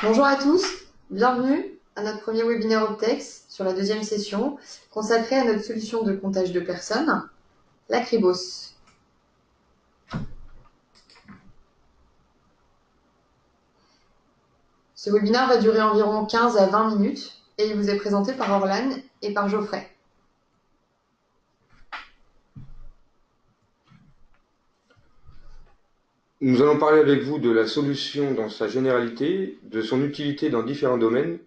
Bonjour à tous, bienvenue à notre premier webinaire Optex sur la deuxième session consacrée à notre solution de comptage de personnes, l'Acribos. Ce webinaire va durer environ 15 à 20 minutes et il vous est présenté par Orlan et par Geoffrey. Nous allons parler avec vous de la solution dans sa généralité, de son utilité dans différents domaines,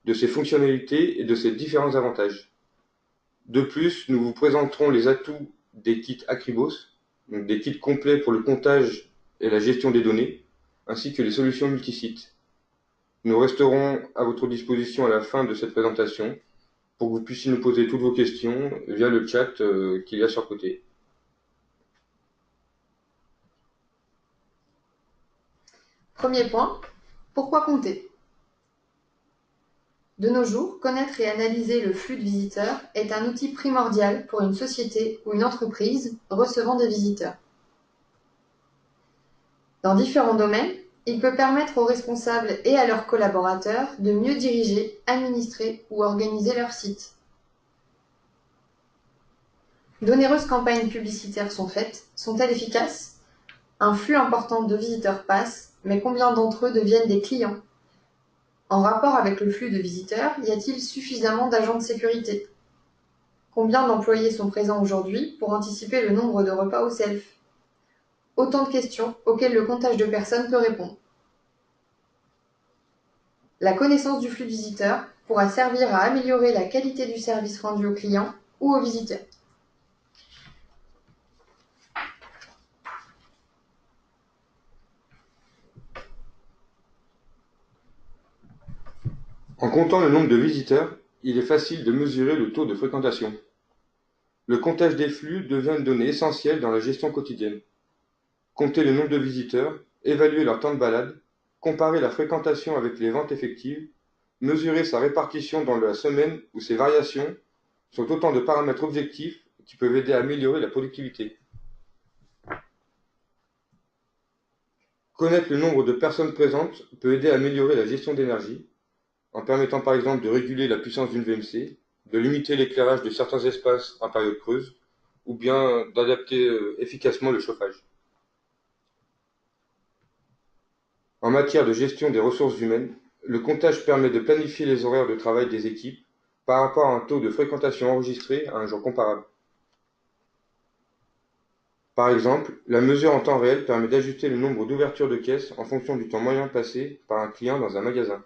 de ses fonctionnalités et de ses différents avantages. De plus, nous vous présenterons les atouts des kits Acribos, donc des kits complets pour le comptage et la gestion des données, ainsi que les solutions multisites. Nous resterons à votre disposition à la fin de cette présentation pour que vous puissiez nous poser toutes vos questions via le chat qu'il y a sur le côté. Premier point, pourquoi compter? De nos jours, connaître et analyser le flux de visiteurs est un outil primordial pour une société ou une entreprise recevant des visiteurs. Dans différents domaines, il peut permettre aux responsables et à leurs collaborateurs de mieux diriger, administrer ou organiser leur site. D'onéreuses campagnes publicitaires sont faites. Sont-elles efficaces? Un flux important de visiteurs passe, mais combien d'entre eux deviennent des clients? En rapport avec le flux de visiteurs, y a-t-il suffisamment d'agents de sécurité? Combien d'employés sont présents aujourd'hui pour anticiper le nombre de repas au self? Autant de questions auxquelles le comptage de personnes peut répondre. La connaissance du flux de visiteurs pourra servir à améliorer la qualité du service rendu aux clients ou aux visiteurs. En comptant le nombre de visiteurs, il est facile de mesurer le taux de fréquentation. Le comptage des flux devient une donnée essentielle dans la gestion quotidienne. Compter le nombre de visiteurs, évaluer leur temps de balade, comparer la fréquentation avec les ventes effectives, mesurer sa répartition dans la semaine ou ses variations sont autant de paramètres objectifs qui peuvent aider à améliorer la productivité. Connaître le nombre de personnes présentes peut aider à améliorer la gestion d'énergie, en permettant par exemple de réguler la puissance d'une VMC, de limiter l'éclairage de certains espaces en période creuse, ou bien d'adapter efficacement le chauffage. En matière de gestion des ressources humaines, le comptage permet de planifier les horaires de travail des équipes par rapport à un taux de fréquentation enregistré à un jour comparable. Par exemple, la mesure en temps réel permet d'ajuster le nombre d'ouvertures de caisses en fonction du temps moyen passé par un client dans un magasin.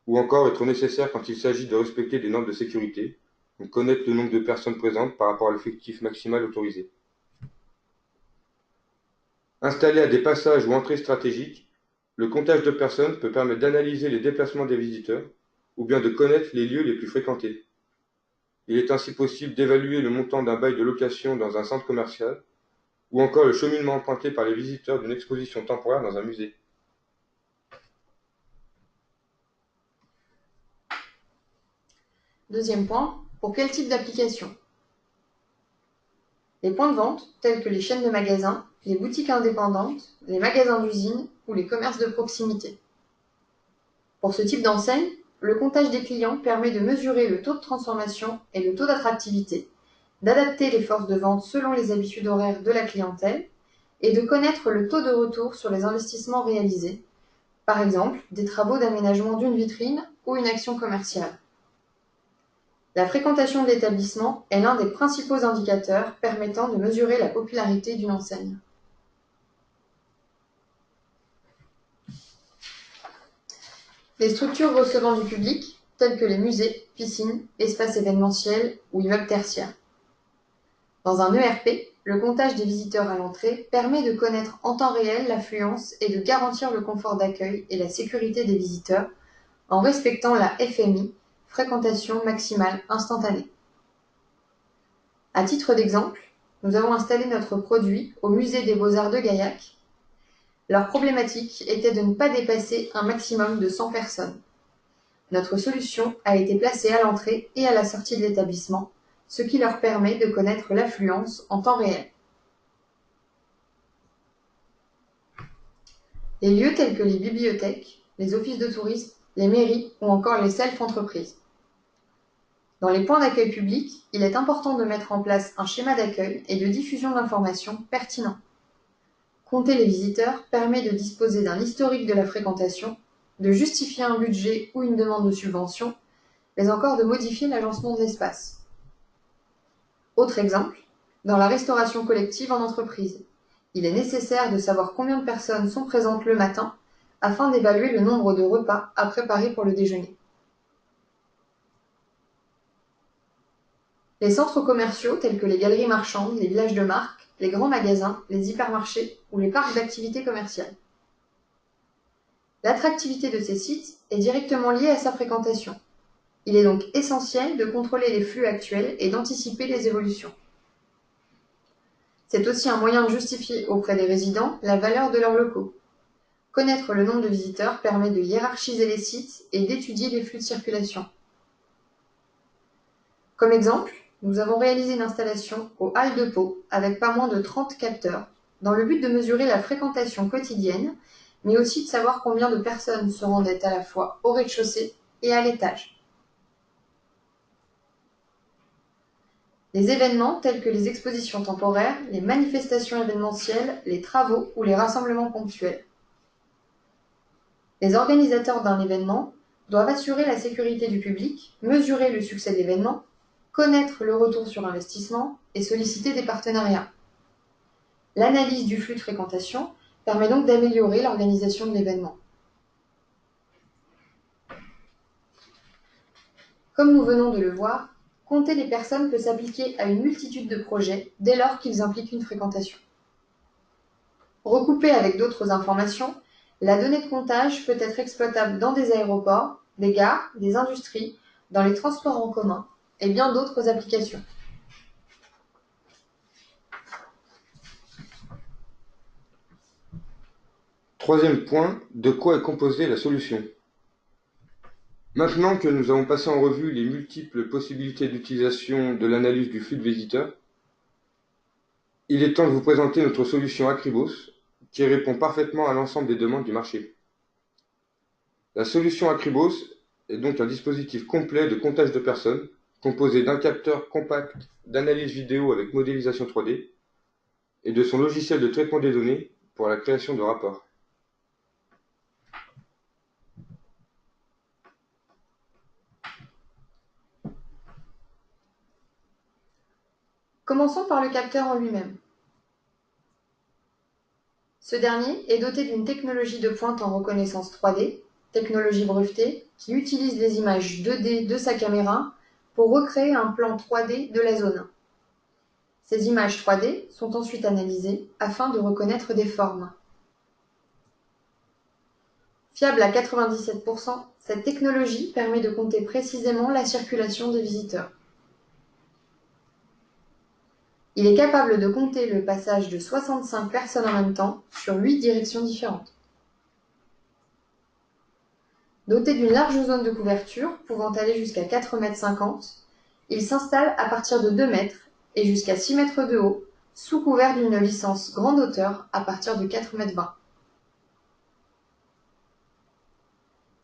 Ou encore être nécessaire quand il s'agit de respecter des normes de sécurité, donc connaître le nombre de personnes présentes par rapport à l'effectif maximal autorisé. Installé à des passages ou entrées stratégiques, le comptage de personnes peut permettre d'analyser les déplacements des visiteurs ou bien de connaître les lieux les plus fréquentés. Il est ainsi possible d'évaluer le montant d'un bail de location dans un centre commercial ou encore le cheminement emprunté par les visiteurs d'une exposition temporaire dans un musée. Deuxième point, pour quel type d'application? Les points de vente, tels que les chaînes de magasins, les boutiques indépendantes, les magasins d'usine ou les commerces de proximité. Pour ce type d'enseigne, le comptage des clients permet de mesurer le taux de transformation et le taux d'attractivité, d'adapter les forces de vente selon les habitudes horaires de la clientèle et de connaître le taux de retour sur les investissements réalisés, par exemple des travaux d'aménagement d'une vitrine ou une action commerciale. La fréquentation de l'établissement est l'un des principaux indicateurs permettant de mesurer la popularité d'une enseigne. Les structures recevant du public, telles que les musées, piscines, espaces événementiels ou immeubles tertiaires. Dans un ERP, le comptage des visiteurs à l'entrée permet de connaître en temps réel l'affluence et de garantir le confort d'accueil et la sécurité des visiteurs en respectant la FMI, fréquentation maximale instantanée. À titre d'exemple, nous avons installé notre produit au musée des Beaux-Arts de Gaillac. Leur problématique était de ne pas dépasser un maximum de 100 personnes. Notre solution a été placée à l'entrée et à la sortie de l'établissement, ce qui leur permet de connaître l'affluence en temps réel. Les lieux tels que les bibliothèques, les offices de tourisme, les mairies ou encore les self-entreprises. Dans les points d'accueil public, il est important de mettre en place un schéma d'accueil et de diffusion d'informations pertinent. Compter les visiteurs permet de disposer d'un historique de la fréquentation, de justifier un budget ou une demande de subvention, mais encore de modifier l'agencement de l'espace. Autre exemple, dans la restauration collective en entreprise, il est nécessaire de savoir combien de personnes sont présentes le matin afin d'évaluer le nombre de repas à préparer pour le déjeuner. Les centres commerciaux tels que les galeries marchandes, les villages de marque, les grands magasins, les hypermarchés ou les parcs d'activités commerciales. L'attractivité de ces sites est directement liée à sa fréquentation. Il est donc essentiel de contrôler les flux actuels et d'anticiper les évolutions. C'est aussi un moyen de justifier auprès des résidents la valeur de leurs locaux. Connaître le nombre de visiteurs permet de hiérarchiser les sites et d'étudier les flux de circulation. Comme exemple, nous avons réalisé une installation aux Halles de Pau avec pas moins de 30 capteurs, dans le but de mesurer la fréquentation quotidienne, mais aussi de savoir combien de personnes se rendaient à la fois au rez-de-chaussée et à l'étage. Les événements tels que les expositions temporaires, les manifestations événementielles, les travaux ou les rassemblements ponctuels. Les organisateurs d'un événement doivent assurer la sécurité du public, mesurer le succès de l'événement, connaître le retour sur investissement et solliciter des partenariats. L'analyse du flux de fréquentation permet donc d'améliorer l'organisation de l'événement. Comme nous venons de le voir, compter les personnes peut s'appliquer à une multitude de projets dès lors qu'ils impliquent une fréquentation. Recoupée avec d'autres informations, la donnée de comptage peut être exploitable dans des aéroports, des gares, des industries, dans les transports en commun et bien d'autres applications. Troisième point, de quoi est composée la solution? Maintenant que nous avons passé en revue les multiples possibilités d'utilisation de l'analyse du flux de visiteurs, il est temps de vous présenter notre solution Acribos, qui répond parfaitement à l'ensemble des demandes du marché. La solution Acribos est donc un dispositif complet de comptage de personnes, composé d'un capteur compact d'analyse vidéo avec modélisation 3D, et de son logiciel de traitement des données pour la création de rapports. Commençons par le capteur en lui-même. Ce dernier est doté d'une technologie de pointe en reconnaissance 3D, technologie brevetée, qui utilise les images 2D de sa caméra pour recréer un plan 3D de la zone. Ces images 3D sont ensuite analysées afin de reconnaître des formes. Fiable à 97%, cette technologie permet de compter précisément la circulation des visiteurs. Il est capable de compter le passage de 65 personnes en même temps sur 8 directions différentes. Doté d'une large zone de couverture, pouvant aller jusqu'à 4,50 m, il s'installe à partir de 2 mètres et jusqu'à 6 mètres de haut, sous couvert d'une licence grande hauteur à partir de 4,20 m.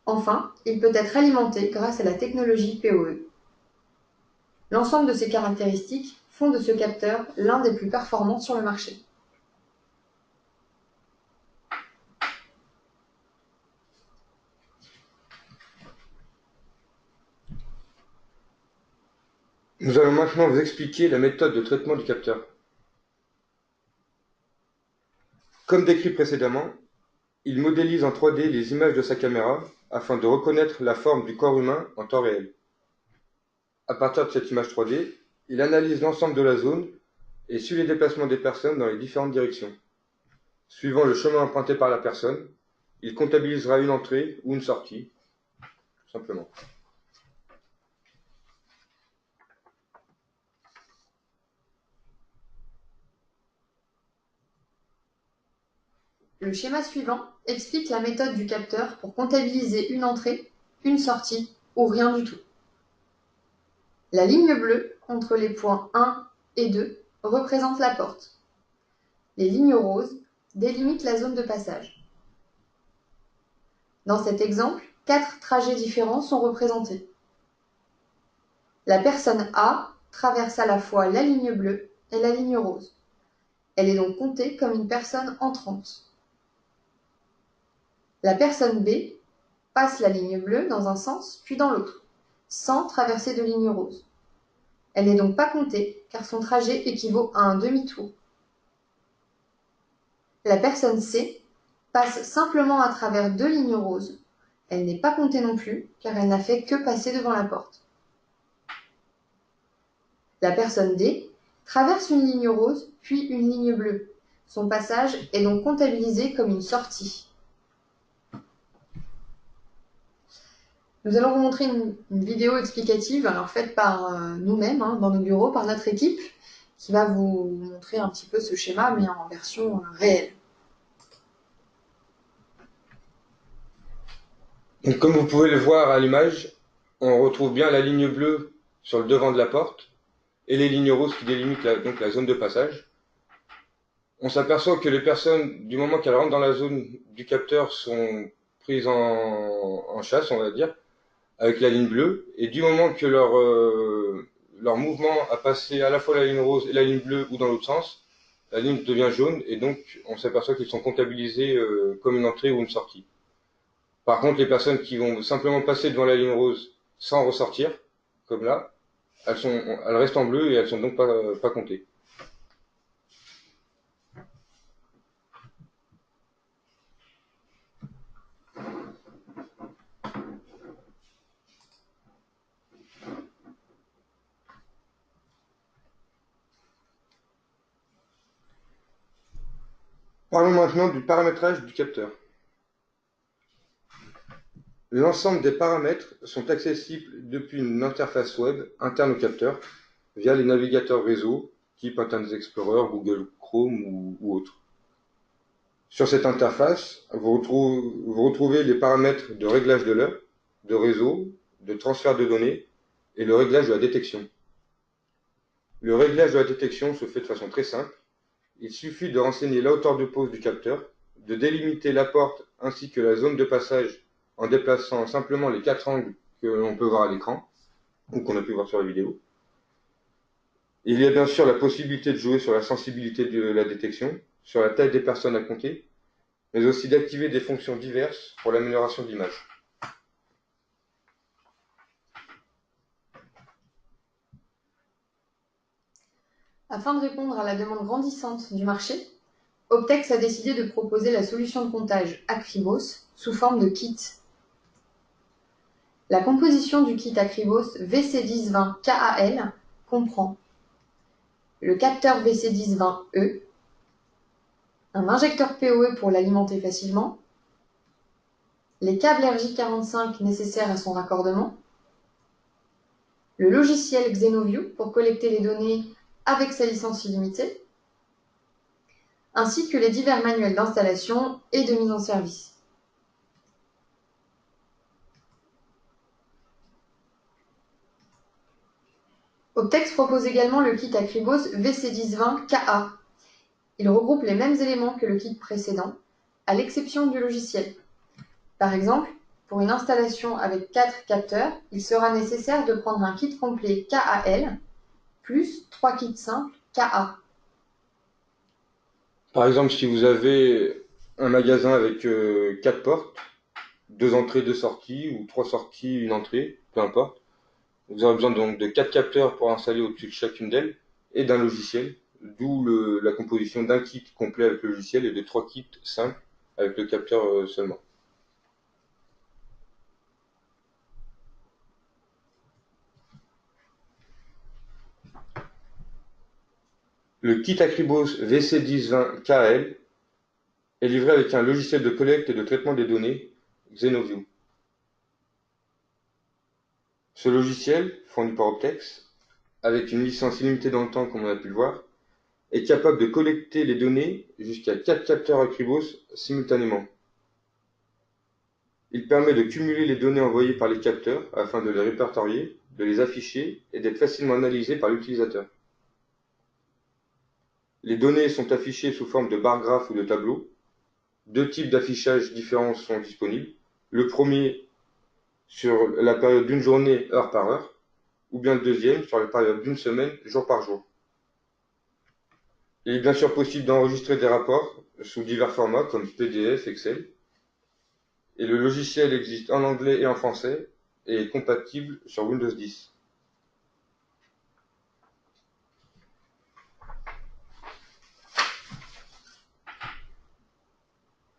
Enfin, il peut être alimenté grâce à la technologie PoE. L'ensemble de ces caractéristiques font de ce capteur l'un des plus performants sur le marché. Nous allons maintenant vous expliquer la méthode de traitement du capteur. Comme décrit précédemment, il modélise en 3D les images de sa caméra afin de reconnaître la forme du corps humain en temps réel. À partir de cette image 3D, il analyse l'ensemble de la zone et suit les déplacements des personnes dans les différentes directions. Suivant le chemin emprunté par la personne, il comptabilisera une entrée ou une sortie, tout simplement. Le schéma suivant explique la méthode du capteur pour comptabiliser une entrée, une sortie ou rien du tout. La ligne bleue entre les points 1 et 2 représentent la porte. Les lignes roses délimitent la zone de passage. Dans cet exemple, 4 trajets différents sont représentés. La personne A traverse à la fois la ligne bleue et la ligne rose. Elle est donc comptée comme une personne entrante. La personne B passe la ligne bleue dans un sens puis dans l'autre, sans traverser de ligne rose. Elle n'est donc pas comptée car son trajet équivaut à un demi-tour. La personne C passe simplement à travers 2 lignes roses. Elle n'est pas comptée non plus car elle n'a fait que passer devant la porte. La personne D traverse une ligne rose puis une ligne bleue. Son passage est donc comptabilisé comme une sortie. Nous allons vous montrer une vidéo explicative faite par nous-mêmes dans nos bureaux, par notre équipe, qui va vous montrer un petit peu ce schéma mais en version réelle. Donc, comme vous pouvez le voir à l'image, on retrouve bien la ligne bleue sur le devant de la porte et les lignes roses qui délimitent la zone de passage. On s'aperçoit que les personnes, du moment qu'elles rentrent dans la zone du capteur, sont prises en chasse, on va dire, avec la ligne bleue, et du moment que leur mouvement a passé à la fois la ligne rose et la ligne bleue ou dans l'autre sens, la ligne devient jaune, et donc on s'aperçoit qu'ils sont comptabilisés comme une entrée ou une sortie. Par contre, les personnes qui vont simplement passer devant la ligne rose sans ressortir, comme là, elles restent en bleu et elles sont donc pas comptées. Parlons maintenant du paramétrage du capteur. L'ensemble des paramètres sont accessibles depuis une interface web interne au capteur via les navigateurs réseau type Internet Explorer, Google Chrome ou autres. Sur cette interface, vous retrouvez les paramètres de réglage de l'heure, de réseau, de transfert de données et le réglage de la détection. Le réglage de la détection se fait de façon très simple. Il suffit de renseigner la hauteur de pose du capteur, de délimiter la porte ainsi que la zone de passage en déplaçant simplement les 4 angles que l'on peut voir à l'écran, ou qu'on a pu voir sur la vidéo. Il y a bien sûr la possibilité de jouer sur la sensibilité de la détection, sur la taille des personnes à compter, mais aussi d'activer des fonctions diverses pour l'amélioration de l'image. Afin de répondre à la demande grandissante du marché, Optex a décidé de proposer la solution de comptage Akribos sous forme de kit. La composition du kit Akribos VC1020 KAL comprend le capteur VC1020E, un injecteur PoE pour l'alimenter facilement, les câbles RJ45 nécessaires à son raccordement, le logiciel Xenoview pour collecter les données avec sa licence illimitée, ainsi que les divers manuels d'installation et de mise en service. Optex propose également le kit Akribos VC1020 KA. Il regroupe les mêmes éléments que le kit précédent, à l'exception du logiciel. Par exemple, pour une installation avec 4 capteurs, il sera nécessaire de prendre un kit complet KAL plus 3 kits simples KA. Par exemple, si vous avez un magasin avec 4 portes, 2 entrées, 2 sorties, ou 3 sorties, 1 entrée, peu importe, vous aurez besoin donc de 4 capteurs pour installer au-dessus de chacune d'elles, et d'un logiciel, d'où la composition d'un kit complet avec le logiciel et de 3 kits simples avec le capteur seulement. Le kit Akribos VC1020 KL est livré avec un logiciel de collecte et de traitement des données, Xenoview. Ce logiciel, fourni par Optex, avec une licence illimitée dans le temps comme on a pu le voir, est capable de collecter les données jusqu'à 4 capteurs Akribos simultanément. Il permet de cumuler les données envoyées par les capteurs afin de les répertorier, de les afficher et d'être facilement analysées par l'utilisateur. Les données sont affichées sous forme de barres graphes ou de tableaux. Deux types d'affichage différents sont disponibles. Le premier sur la période d'une journée, heure par heure, ou bien le deuxième sur la période d'une semaine, jour par jour. Il est bien sûr possible d'enregistrer des rapports sous divers formats comme PDF, Excel. Et le logiciel existe en anglais et en français et est compatible sur Windows 10.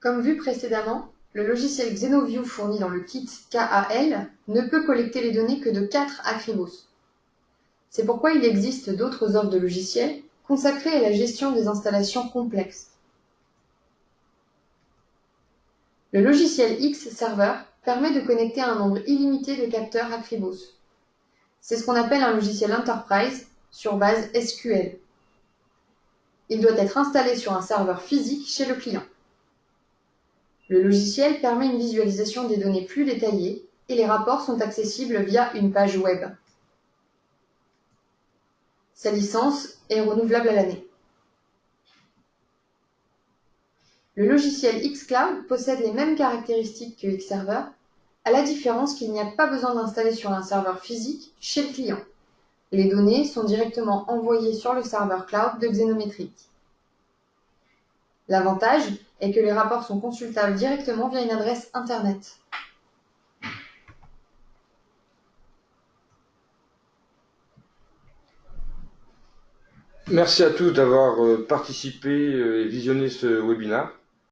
Comme vu précédemment, le logiciel Xenoview fourni dans le kit KAL ne peut collecter les données que de 4 Akribos. C'est pourquoi il existe d'autres offres de logiciels consacrées à la gestion des installations complexes. Le logiciel X-Server permet de connecter un nombre illimité de capteurs Akribos. C'est ce qu'on appelle un logiciel Enterprise sur base SQL. Il doit être installé sur un serveur physique chez le client. Le logiciel permet une visualisation des données plus détaillée et les rapports sont accessibles via une page web. Sa licence est renouvelable à l'année. Le logiciel xCloud possède les mêmes caractéristiques que Xserver, à la différence qu'il n'y a pas besoin d'installer sur un serveur physique chez le client. Les données sont directement envoyées sur le serveur cloud de Xenometric. L'avantage est que les rapports sont consultables directement via une adresse Internet. Merci à tous d'avoir participé et visionné ce webinaire.